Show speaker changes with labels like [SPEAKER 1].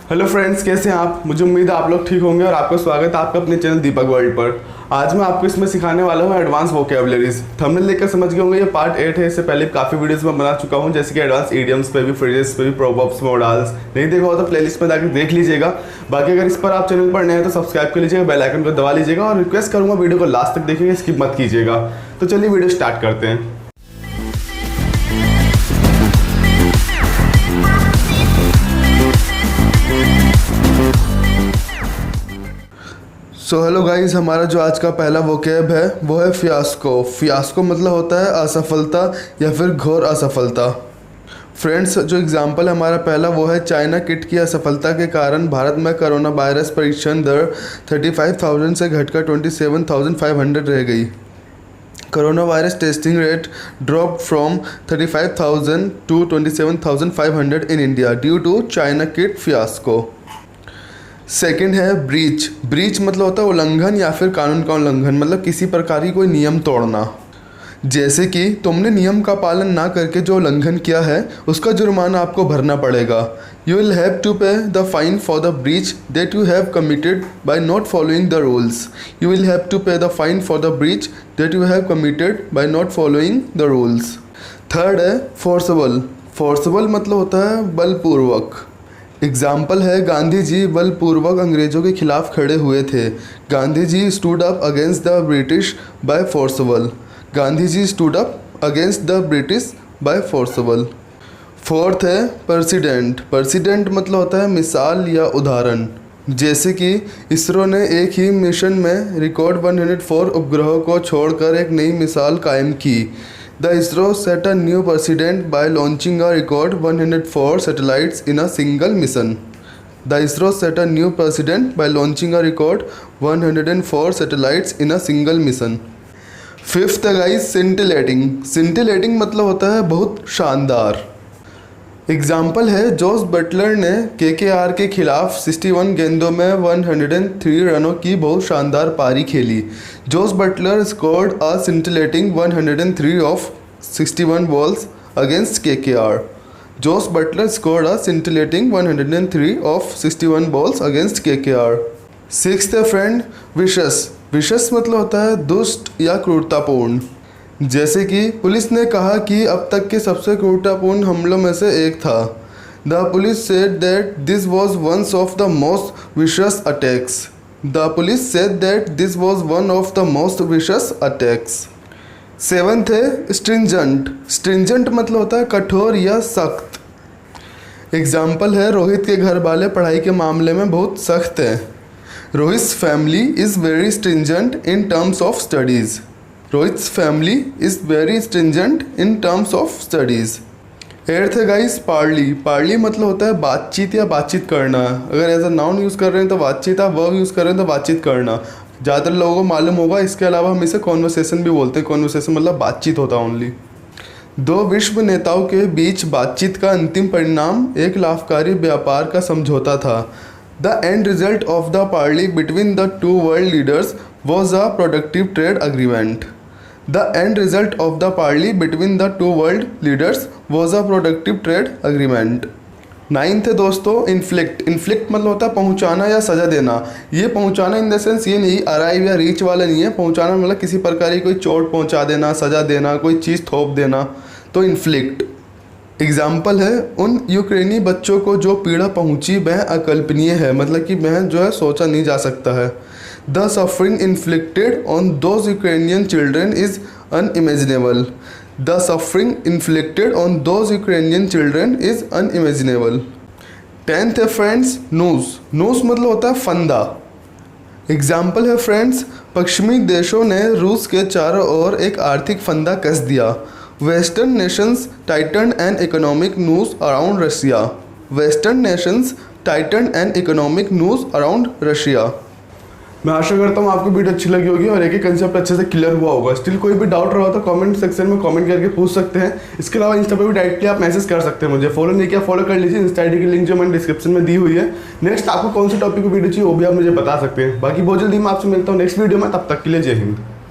[SPEAKER 1] Hello friends, कैसे हैं आप। मुझे उम्मीद है आप लोग ठीक होंगे और आपका स्वागत है आपका अपने चैनल दीपक वर्ल्ड पर। आज मैं आपको इसमें सिखाने वाला हूँ एडवांस वोकैबुलरीज। थंबनेल देखकर समझ गए होंगे ये पार्ट 8 है। इससे पहले काफ़ी वीडियोस में बना चुका हूँ, जैसे कि एडवांस इडियम्स पे भी, फ्रेजेस पे भी, प्रोवर्ब्स, मॉडल्स। नहीं देखा हो तो प्लेलिस्ट में जाकर देख लीजिएगा। बाकी अगर इस पर आप चैनल पर नए हैं तो सब्सक्राइब कर लीजिएगा, बेल आइकन को दबा लीजिएगा और रिक्वेस्ट करूँगा वीडियो को लास्ट तक देखिएगा, स्किप मत कीजिएगा। तो चलिए वीडियो स्टार्ट करते हैं। सो हेलो गाइस, हमारा जो आज का पहला वोकैब है वो है फियास्को। फियास्को मतलब होता है असफलता या फिर घोर असफलता। फ्रेंड्स, जो एग्जांपल है हमारा पहला वो है चाइना किट की असफलता के कारण भारत में कोरोना वायरस परीक्षण दर 35,000 से घटकर 27,500 रह गई। Coronavirus testing rate drop from 35,000 to 27,500 in India due to China kit fiasco. Second है ब्रीच। ब्रीच मतलब होता है उल्लंघन या फिर कानून का उल्लंघन, मतलब किसी प्रकार की कोई नियम तोड़ना। जैसे कि तुमने नियम का पालन ना करके जो उल्लंघन किया है उसका जुर्माना आपको भरना पड़ेगा। You will have to pay the fine for the breach that you have committed by not following the rules. You will have to pay the fine for the breach that you have committed by not following the rules. Third है forcible. Forcible मतलब होता है बलपूर्वक। Example है गांधी जी बलपूर्वक अंग्रेज़ों के खिलाफ खड़े हुए थे। Gandhi ji stood up against the British by forcible. Gandhi ji stood up against the British by forcible. Fourth है प्रेसिडेंट। प्रेसिडेंट मतलब होता है मिसाल या उदाहरण। जैसे कि इसरो ने एक ही मिशन में रिकॉर्ड 104 उपग्रहों को छोड़कर एक नई मिसाल कायम की। The ISRO set a new precedent by launching a record 104 satellites in a single mission. The ISRO set a new precedent by launching a record 104 satellites in a single mission. Fifth है guys scintillating. Scintillating मतलब होता है बहुत शानदार। Example है Jos Buttler ने KKR के खिलाफ 61 गेंदों में 103 रनों की बहुत शानदार पारी खेली। Jos Buttler scored a scintillating 103 of 61 balls against KKR. Jos Buttler scored a scintillating 103 of 61 balls against KKR. Sixth है फ्रेंड विशस। विशस मतलब होता है दुष्ट या क्रूरतापूर्ण। जैसे कि पुलिस ने कहा कि अब तक के सबसे क्रूरतापूर्ण हमलों में से एक था। The police said that this was once of the most vicious attacks. The police said that this was one of the most vicious attacks. Seventh है स्ट्रिंजेंट। स्ट्रिंजेंट मतलब होता है कठोर या सख्त। एग्जाम्पल है रोहित के घर वाले पढ़ाई के मामले में बहुत सख्त हैं। Rohit's family is very stringent in terms of studies. Rohit's family is very stringent in terms of studies. Eighth है गाइस पार्ली। पार्ली मतलब होता है बातचीत या बातचीत करना। अगर एज अ नाउन यूज़ कर रहे हैं तो बातचीत, आप वर्ब यूज़ कर रहे हैं तो बातचीत करना। ज़्यादातर लोगों को मालूम होगा। इसके अलावा हम इसे कॉन्वर्सेशन भी बोलते हैं। कॉन्वर्सेशन मतलब बातचीत होता है ओनली। दो विश्व नेताओं के बीच बातचीत का अंतिम परिणाम एक लाभकारी व्यापार का समझौता था। The end result of the Parly between the two world leaders was a productive trade agreement. The end result of the parley between the two world leaders was a productive trade agreement. Ninth है दोस्तों inflict. Inflict मतलब होता है पहुंचाना या सजा देना। ये पहुंचाना इन द सेंस ये नहीं अराइव या रीच वाला नहीं है। पहुंचाना मतलब किसी प्रकार की कोई चोट पहुंचा देना, सजा देना, कोई चीज़ थोप देना, तो इन्फ्लिक्ट। एग्जाम्पल है उन यूक्रेनी बच्चों को जो पीड़ा पहुंची वह अकल्पनीय है, मतलब कि वह जो है सोचा नहीं जा सकता है। The suffering inflicted on those Ukrainian children is unimaginable. The suffering inflicted on those Ukrainian children is unimaginable. 10th है फ्रेंड्स नूस। नूस मतलब होता है फंदा। एग्जाम्पल है फ्रेंड्स पश्चिमी देशों ने रूस के चारों ओर एक आर्थिक फंदा कस दिया। Western nations tightened an economic noose around Russia. Western nations tightened an economic noose around Russia. मैं आशा करता हूँ आपको वीडियो अच्छी लगी होगी और एक कंसेप्ट अच्छे से क्लियर हुआ होगा। स्टिल कोई भी डाउट रहा तो कमेंट सेक्शन में कमेंट करके पूछ सकते हैं। इसके अलावा इंस्टा पे भी डायरेक्टली आप मैसेज कर सकते हैं मुझे। फॉलो नहीं किया फॉलो कर लीजिए। इंस्टा आईडी की लिंक जो मैंने डिस्क्रिप्शन में दी हुई है। नेक्स्ट आपको कौन से टॉपिक की वीडियो चाहिए वो भी आप मुझे बता सकते हैं। बाकी बहुत जल्दी मैं आपसे मिलता हूँ नेक्स्ट वीडियो में। तब तक के लिए जय हिंद।